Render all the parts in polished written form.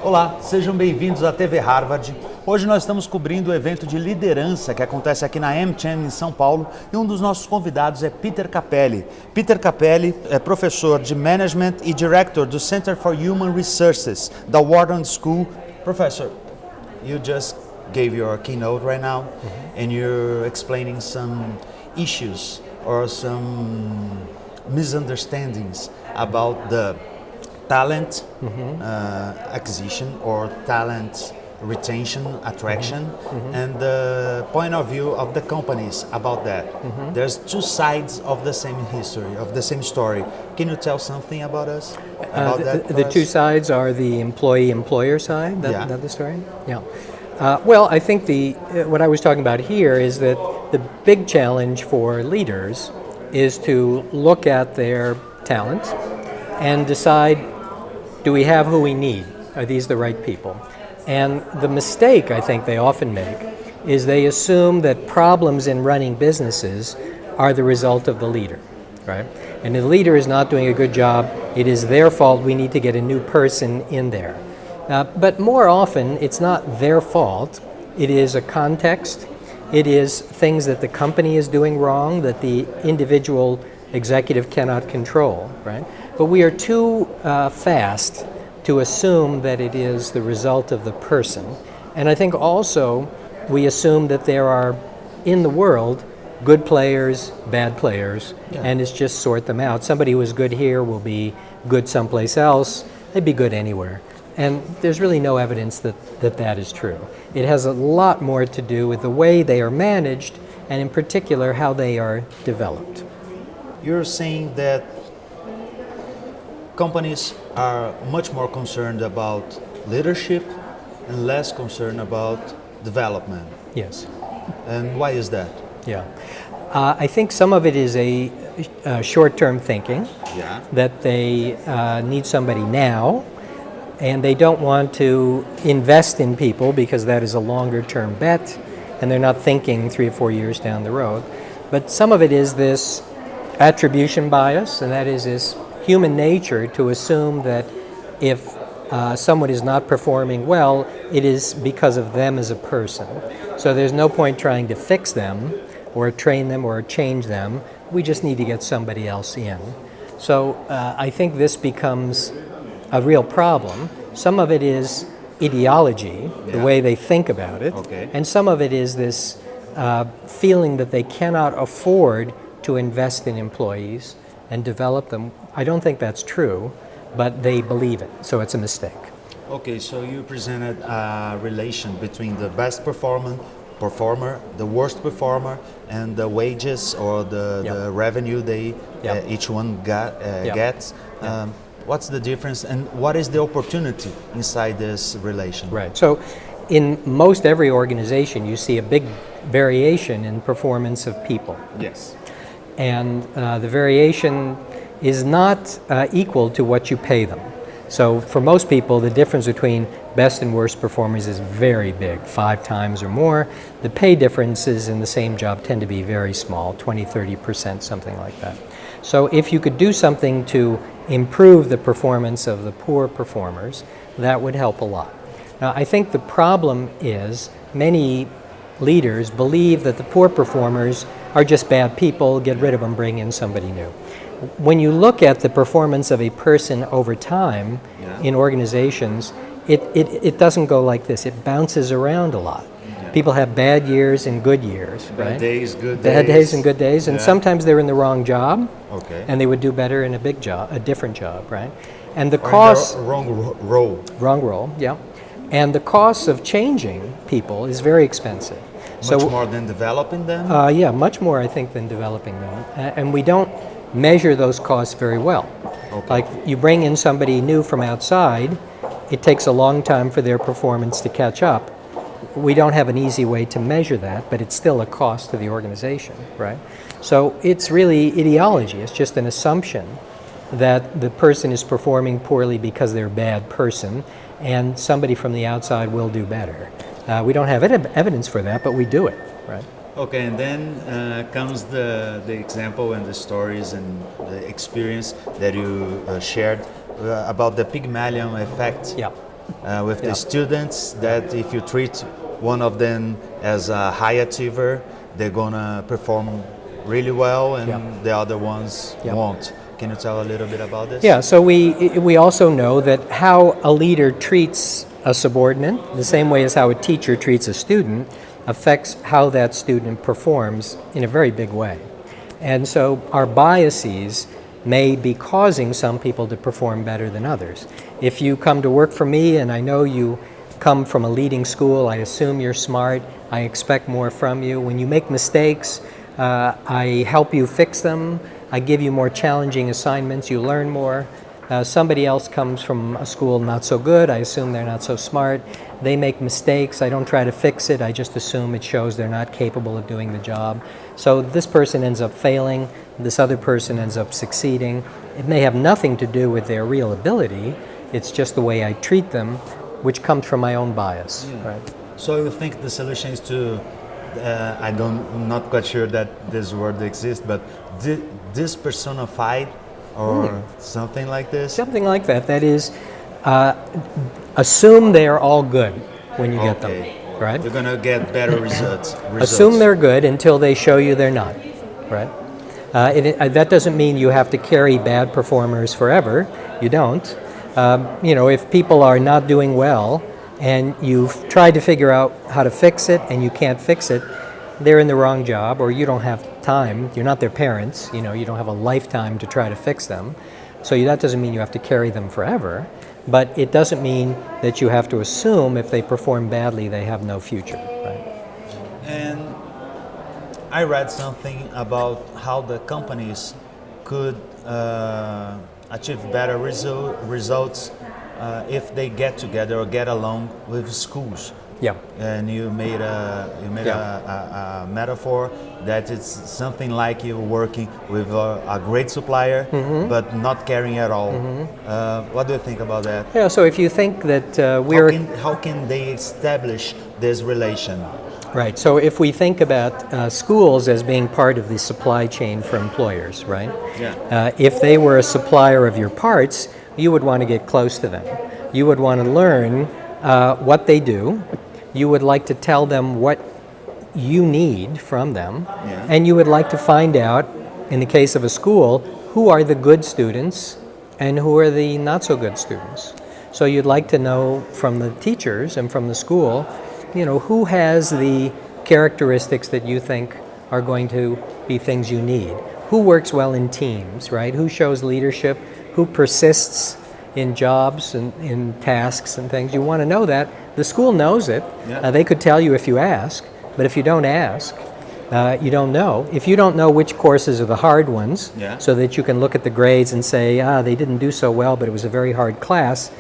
Olá, sejam bem-vindos à TV Harvard. Hoje nós estamos cobrindo o evento de liderança que acontece aqui na AmCham em São Paulo e um dos nossos convidados é Peter Capelli. Peter Capelli é professor de Management e Director do Center for Human Resources da Wharton School. Professor, you just gave your keynote right now and you're explaining some issues or some misunderstandings about the talent acquisition or talent retention, attraction, and the point of view of the companies about that. There's two sides of the same history, of the same story. Can you tell something about us? About that The two sides are the employee-employer side, that the story? Yeah. Well, I think what I was talking about here is that the big challenge for leaders is to look at their talent and decide, do we have who we need? Are these the right people? And the mistake I think they often make is they assume that problems in running businesses are the result of the leader, right? And if the leader is not doing a good job, it is their fault, we need to get a new person in there. But more often, it's not their fault, it is a context, it is things that the company is doing wrong that the individual executive cannot control, right? But we are too fast to assume that it is the result of the person. And I think also we assume that there are, in the world, good players, bad players, and it's just sort them out. Somebody who is good here will be good someplace else, they'd be good anywhere. And there's really no evidence that is true. It has a lot more to do with the way they are managed, and in particular, how they are developed. You're saying that companies are much more concerned about leadership and less concerned about development. Yes. And why is that? Yeah. I think some of it is a short-term thinking, that they need somebody now, and they don't want to invest in people because that is a longer-term bet, and they're not thinking 3 or 4 years down the road. But some of it is this attribution bias, and that is this human nature to assume that if someone is not performing well, it is because of them as a person. So there's no point trying to fix them or train them or change them. We just need to get somebody else in. So I think this becomes a real problem. Some of it is ideology, the way they think about it, and some of it is this feeling that they cannot afford to invest in employees and develop them. I don't think that's true, but they believe it, so it's a mistake. Okay, so you presented a relation between the best performer, the worst performer, and the wages or the revenue they each one gets. What's the difference, and what is the opportunity inside this relation? Right. So, in most every organization, you see a big variation in performance of people. Yes. And the variation is not equal to what you pay them. So for most people, the difference between best and worst performers is very big, 5 times or more. The pay differences in the same job tend to be very small, 20, 30%, something like that. So if you could do something to improve the performance of the poor performers, that would help a lot. Now, I think the problem is many leaders believe that the poor performers are just bad people, get rid of them, bring in somebody new. When you look at the performance of a person over time in organizations, it doesn't go like this. It bounces around a lot. People have bad years and good years, right? Bad days, good days. Bad days and good days, and sometimes they're in the wrong job, Okay. and they would do better in a big job, a different job, right? And the Or in cost, the wrong role. wrong role, yeah. And the cost of changing people is very expensive. Much more than developing them? Yeah, much more, I think, than developing them. And we don't measure those costs very well. Like, you bring in somebody new from outside, it takes a long time for their performance to catch up. We don't have an easy way to measure that, but it's still a cost to the organization, right? So it's really ideology. It's just an assumption that the person is performing poorly because they're a bad person, and somebody from the outside will do better. We don't have evidence for that, but we do it, right? Okay, and then comes the example and the stories and the experience that you shared about the Pygmalion effect. Yeah. with the students, that if you treat one of them as a high achiever, they're gonna perform really well, and the other ones won't. Can you tell a little bit about this? Yeah, so we also know that how a leader treats a subordinate, the same way as how a teacher treats a student, affects how that student performs in a very big way. And so our biases may be causing some people to perform better than others. If you come to work for me and I know you come from a leading school, I assume you're smart, I expect more from you. When you make mistakes, I help you fix them, I give you more challenging assignments, you learn more. Somebody else comes from a school not so good, I assume they're not so smart. They make mistakes, I don't try to fix it, I just assume it shows they're not capable of doing the job. So this person ends up failing, this other person ends up succeeding. It may have nothing to do with their real ability, it's just the way I treat them, which comes from my own bias. Right? So you think the solution is to, I'm not quite sure that this word exists, but dispersonified or something like this? Something like that. That is, assume they are all good when you get them, right? You're gonna get better results. Assume they're good until they show you they're not, right? That doesn't mean you have to carry bad performers forever. You don't. If people are not doing well and you've tried to figure out how to fix it and you can't fix it, they're in the wrong job, or you don't have time. You're not their parents. You don't have a lifetime to try to fix them. So that doesn't mean you have to carry them forever, but it doesn't mean that you have to assume if they perform badly they have no future. Right? And I read something about how the companies could achieve better results if they get together or get along with schools. Yeah. And you made a metaphor that it's something like you're working with a great supplier, but not caring at all. What do you think about that? Yeah. So if you think that how can they establish this relation? Right. So if we think about schools as being part of the supply chain for employers, right? Yeah. If they were a supplier of your parts, you would want to get close to them. You would want to learn what they do. You would like to tell them what you need from them, and you would like to find out, in the case of a school, who are the good students and who are the not so good students. So you'd like to know from the teachers and from the school, who has the characteristics that you think are going to be things you need. Who works well in teams, right? Who shows leadership? Who persists in jobs and in tasks and things? You want to know that. The school knows it. They could tell you if you ask, but if you don't ask, you don't know. If you don't know which courses are the hard ones, so that you can look at the grades and say, they didn't do so well, but it was a very hard class,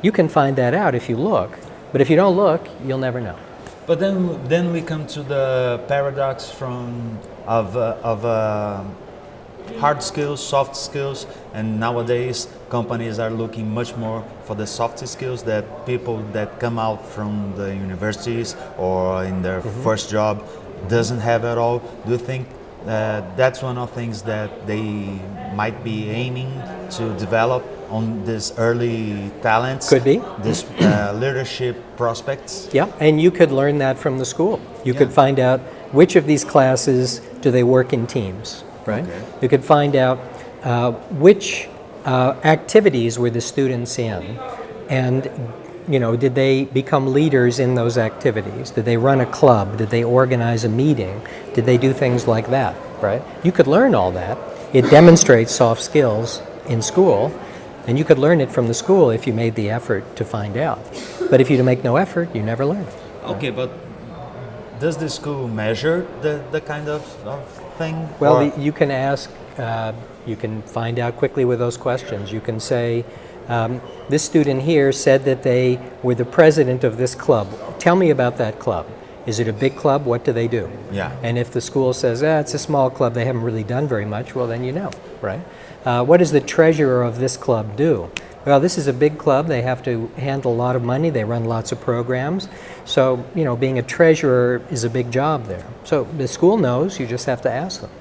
you can find that out if you look. But if you don't look, you'll never know. But then we come to the paradox of hard skills, soft skills, and nowadays companies are looking much more for the soft skills that people that come out from the universities or in their first job doesn't have at all. Do you think that's one of the things that they might be aiming to develop on this early talents? Could be. This leadership prospects? Yeah, and you could learn that from the school. You could find out which of these classes do they work in teams, right? Okay. You could find out which activities were the students in, and did they become leaders in those activities? Did they run a club? Did they organize a meeting? Did they do things like that, right? You could learn all that. It demonstrates soft skills in school, and you could learn it from the school if you made the effort to find out. But if you make no effort, you never learn. Okay, but does the school measure the kind of thing? Well, you can ask, you can find out quickly with those questions. You can say, this student here said that they were the president of this club. Tell me about that club. Is it a big club? What do they do? Yeah. And if the school says, it's a small club, they haven't really done very much, well, then you know, right? What does the treasurer of this club do? Well, this is a big club. They have to handle a lot of money. They run lots of programs. So, being a treasurer is a big job there. So the school knows, you just have to ask them.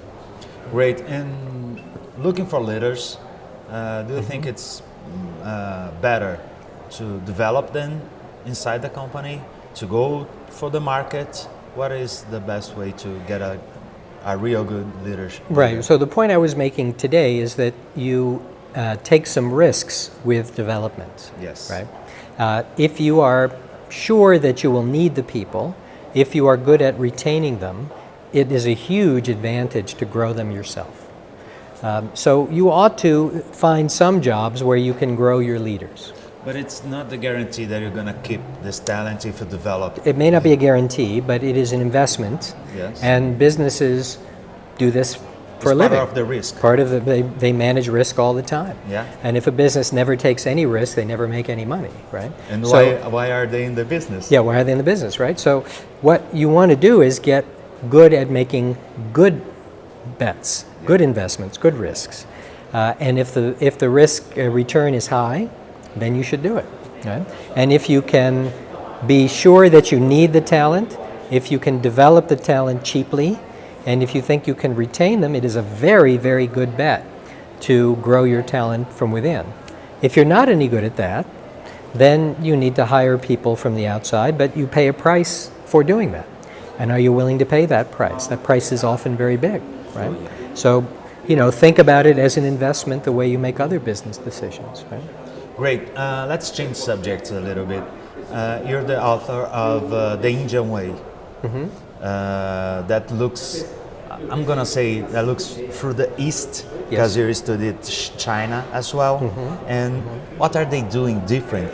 Great. And looking for leaders, do you think it's better to develop them inside the company, to go for the market? What is the best way to get a real good leadership? Right. So the point I was making today is that you take some risks with development. Yes. Right. If you are sure that you will need the people, if you are good at retaining them, it is a huge advantage to grow them yourself. So you ought to find some jobs where you can grow your leaders. But it's not the guarantee that you're going to keep this talent if you develop. It may not be a guarantee, but it is an investment. Yes. And businesses do this for a It's living. part of the risk. Part of they manage risk all the time. Yeah. And if a business never takes any risk, they never make any money, right? And So- why are they in the business? Yeah, why are they in the business, right? So what you want to do is get good at making good bets, good investments, good risks. And if the risk return is high, then you should do it. Right? And if you can be sure that you need the talent, if you can develop the talent cheaply, and if you think you can retain them, it is a very, very good bet to grow your talent from within. If you're not any good at that, then you need to hire people from the outside, but you pay a price for doing that. And are you willing to pay that price? That price is often very big, right? So, think about it as an investment the way you make other business decisions, right? Great. Let's change subjects a little bit. You're the author of The Indian Way. That looks, I'm going to say, that looks through the East, because you studied China as well. And what are they doing different?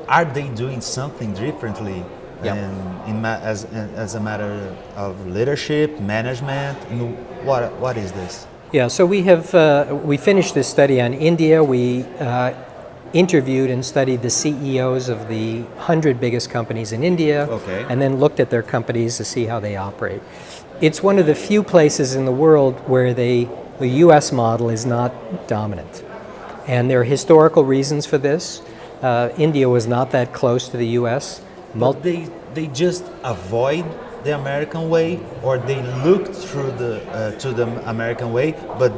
Are they doing something differently as a matter of leadership, management? And what is this? Yeah, so we finished this study on India. We interviewed and studied the CEOs of the 100 biggest companies in India, and then looked at their companies to see how they operate. It's one of the few places in the world where the U.S. model is not dominant. And there are historical reasons for this. India was not that close to the U.S. But they just avoid the American way, or they look through to the American way, but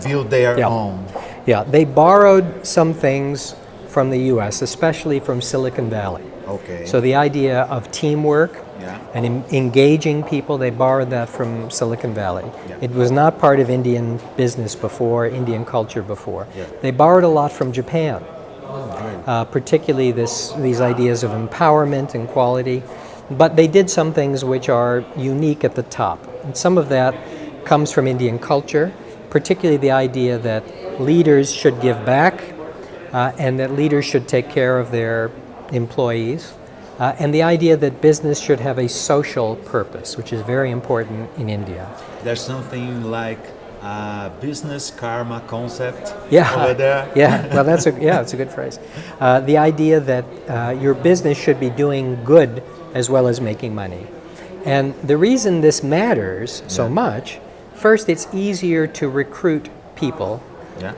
build their own. Yeah, they borrowed some things from the U.S., especially from Silicon Valley. Okay. So the idea of teamwork and engaging people, they borrowed that from Silicon Valley. It was not part of Indian business before, Indian culture before. They borrowed a lot from Japan, particularly these ideas of empowerment and quality. But they did some things which are unique at the top. And some of that comes from Indian culture, particularly the idea that leaders should give back and that leaders should take care of their employees. And the idea that business should have a social purpose, which is very important in India. There's something like a business karma concept Yeah. over there. Yeah, well, it's a good phrase. The idea that your business should be doing good as well as making money. And the reason this matters so much, first, it's easier to recruit people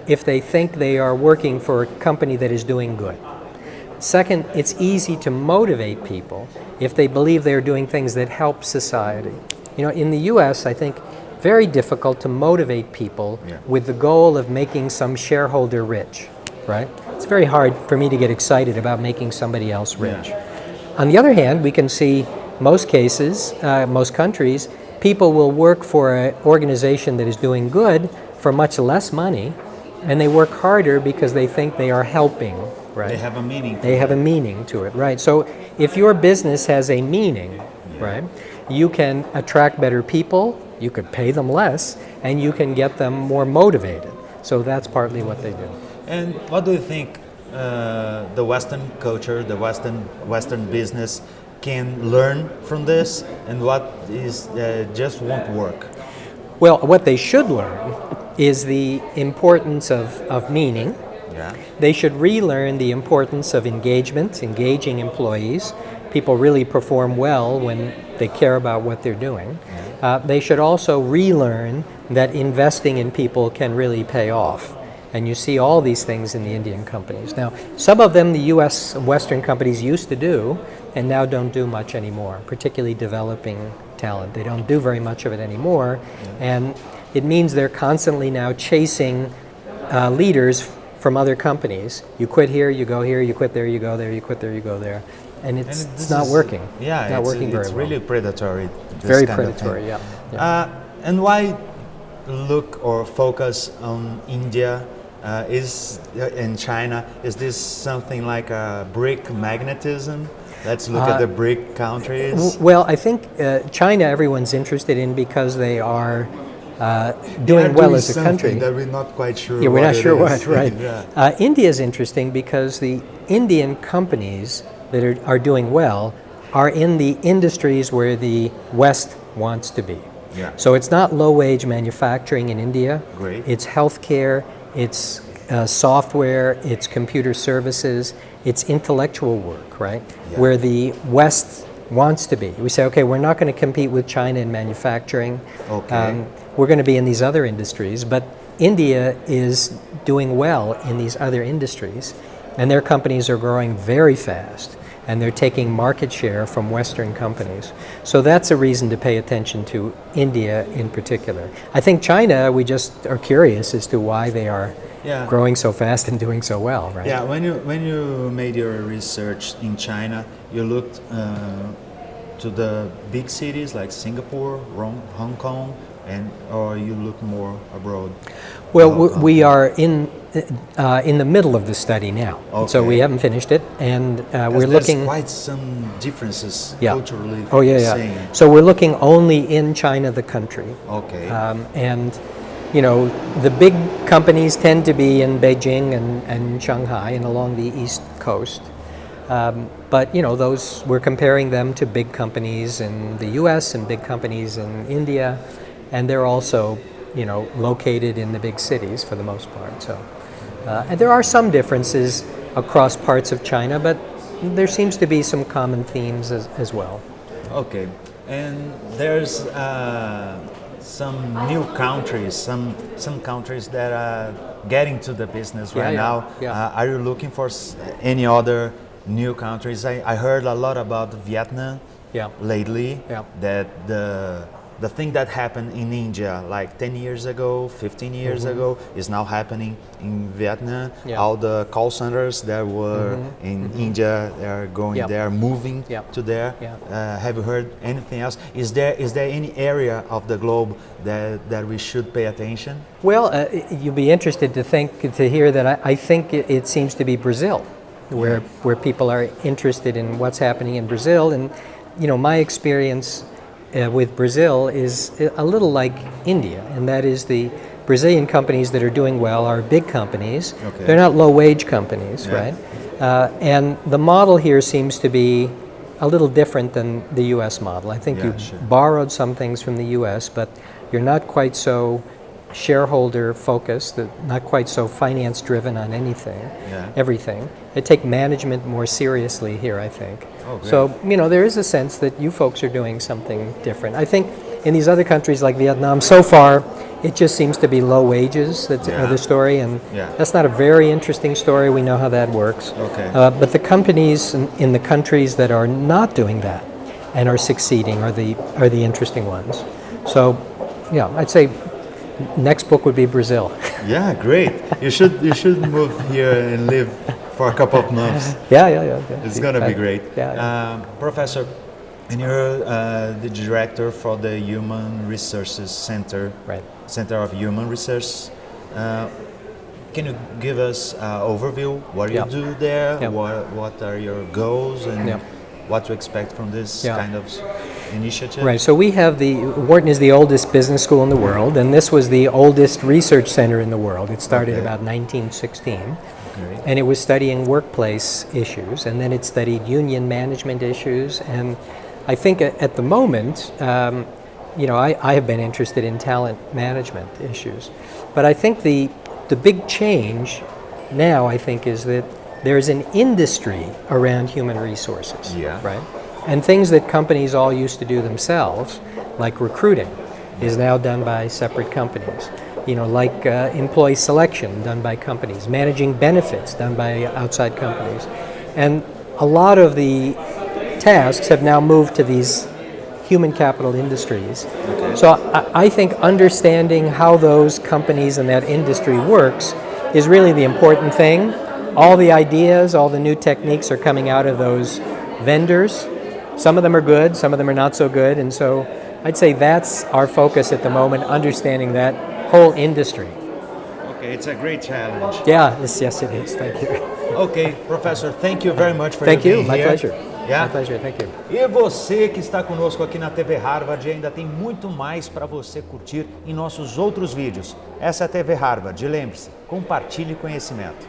if they think they are working for a company that is doing good. Second, it's easy to motivate people if they believe they're doing things that help society. In the US, I think very difficult to motivate people with the goal of making some shareholder rich, right? It's very hard for me to get excited about making somebody else rich. On the other hand, we can see most cases, most countries, people will work for an organization that is doing good for much less money, and they work harder because they think they are helping, right? They have a meaning. They have a meaning to it, right? So if your business has a meaning, right, you can attract better people, you could pay them less, and you can get them more motivated. So that's partly what they do. And what do you think the Western culture, the Western business can learn from this, and what is just won't work? Well, what they should learn is the importance of meaning. They should relearn the importance of engaging employees. People really perform well when they care about what they're doing. They should also relearn that investing in people can really pay off. And you see all these things in the Indian companies. Now, some of them the U.S. Western companies used to do and now don't do much anymore, particularly developing talent. They don't do very much of it anymore. And it means they're constantly now chasing leaders from other companies. You quit here, you go here, you quit there, you go there, you quit there, you go there. And it's not working. Yeah, it's not working very it's well. really predatory. This Very kind of predatory, thing. yeah. And why look or focus on India is in China? Is this something like a BRIC magnetism? Let's look at the BRIC countries. Well, I think China everyone's interested in because they are doing well as a country. That we're not quite sure. Yeah, we're not sure it is. what, right. Yeah. India is interesting because the Indian companies that are doing well are in the industries where the West wants to be. Yeah. So it's not low-wage manufacturing in India. Great. It's healthcare, it's software, it's computer services, it's intellectual work, right? Yeah. Where the West wants to be. We say, okay, we're not going to compete with China in manufacturing. Okay. We're going to be in these other industries, but India is doing well in these other industries, and their companies are growing very fast, and they're taking market share from Western companies. So that's a reason to pay attention to India in particular. I think China, we just are curious as to why they are Yeah. growing so fast and doing so well, right? Yeah, when you made your research in China, you looked to the big cities like Singapore, Hong Kong, or you look more abroad? Well, we are in the middle of the study now, so we Okay. haven't finished it, and we're There's looking. quite some differences Yeah. culturally. Oh yeah. saying. So we're looking only in China, the country. Okay. And, you know, the big companies tend to be in Beijing and Shanghai and along the East Coast. But, you know, we're comparing them to big companies in the US and big companies in India, and they're also, you know, located in the big cities for the most part. So, and there are some differences across parts of China, but there seems to be some common themes as well. Okay, and there's some new countries, some countries that are getting to the business right now. Yeah. Are you looking for any other new countries? I heard a lot about Vietnam Yeah. lately. Yeah. That the thing that happened in India like 10 years ago, 15 years ago is now happening in Vietnam. Yeah. All the call centers that were in India, they are going Yep. there, moving Yep. to there. Yeah. Have you heard anything else? Is there any area of the globe that we should pay attention? Well, you'll be interested to hear that I think it seems to be Brazil, where people are interested in what's happening in Brazil. And, you know, my experience with Brazil is a little like India, and that is the Brazilian companies that are doing well are big companies. Okay. They're not low-wage companies, Yeah. right? And the model here seems to be a little different than the U.S. model. I think Yeah, you sure. borrowed some things from the U.S., but you're not quite so shareholder focused, not quite so finance driven on everything. They take management more seriously here, I think. Oh, great. So, you know, there is a sense that you folks are doing something different. I think in these other countries like Vietnam, so far, it just seems to be low wages that's the story, and that's not a very interesting story. We know how that works. Okay. But the companies in the countries that are not doing that and are succeeding are the interesting ones. So, yeah, I'd say next book would be Brazil. Yeah, great. You should move here and live for a couple of months. Yeah. It's gonna be great. Yeah. Professor, and you're the director for the Human Resources Center, Right. Center of Human Research. Can you give us an overview? What do you do there? Yeah. What are your goals and Yeah. what to expect from this Yeah. kind of initiative? Right, so we have Wharton is the oldest business school in the world, and this was the oldest research center in the world. It started Okay. about 1916, Great. and it was studying workplace issues, and then it studied union management issues, and I think at the moment, you know, I have been interested in talent management issues, but I think the big change now, I think, is that there's an industry around human resources, Yeah. right? And things that companies all used to do themselves, like recruiting, is now done by separate companies. You know, like employee selection, done by companies. Managing benefits, done by outside companies. And a lot of the tasks have now moved to these human capital industries. Okay. So I think understanding how those companies and that industry works is really the important thing. All the ideas, all the new techniques are coming out of those vendors. Some of them are good, some of them are not so good, and so I'd say that's our focus at the moment, understanding that whole industry. Okay, it's a great challenge. Yeah, yes it is. Thank you. Okay, Professor, thank you very much for Thank you. being My here. pleasure. Yeah? My pleasure. Thank you. E você que está conosco aqui na TV Harvard, ainda tem muito mais para você curtir em nossos outros vídeos. Essa é a TV Harvard. E lembre-se, compartilhe conhecimento.